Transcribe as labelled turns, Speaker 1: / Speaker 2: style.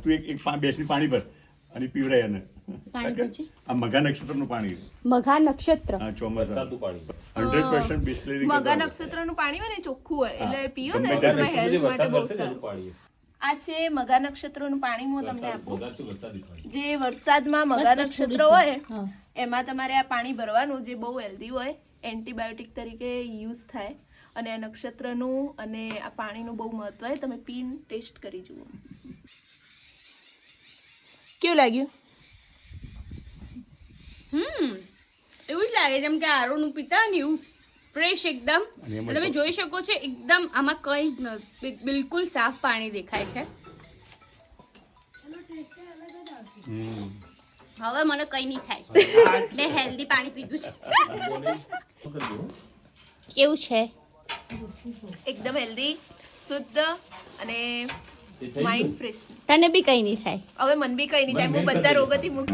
Speaker 1: તું એક બેસી પાણી ભર અને પીવડાય એને
Speaker 2: પાણી પછી
Speaker 1: આ મઘા નક્ષત્રનું પાણી
Speaker 2: મઘા નક્ષત્ર
Speaker 1: હા ચોમાસા 100% બિસ્લેરી
Speaker 3: મગા નક્ષત્રનું પાણી હોય ને ચોખ્ખું હોય એટલે પીઓ ને તમારા હેલ્થ માટે બહુ સારું. આ છે મગા નક્ષત્રનું પાણી હું તમને આપું. જે વરસાદમાં મગા નક્ષત્ર હોય એમાં તમારે આ પાણી ભરવાનું, જે બહુ હેલ્ધી હોય, એન્ટીબાયોટિક તરીકે યુઝ થાય. અને આ નક્ષત્રનું અને આ પાણીનું બહુ મહત્વ હોય. તમે પીન ટેસ્ટ કરી જુઓ. કેવું લાગ્યું?
Speaker 4: એવું જ લાગે જેમ કે આરોનું પીતા ને એવું ફ્રેશ એકદમ. તમે જોઈ શકો છો એકદમ આમાં કઈ જ નથી, બિલકુલ સાફ પાણી દેખાય છે. હવે મને કઈ નહીં થાય, મેં હેલ્ધી પાણી પીધું છે. કેવું છે?
Speaker 3: એકદમ હેલ્ધી, શુદ્ધ અને માઇન્ડ ફ્રેશ.
Speaker 4: તને બી કઈ નહીં થાય.
Speaker 3: હવે મન બી કઈ નહીં થાય. હું બધા રોગોથી મુક્ત.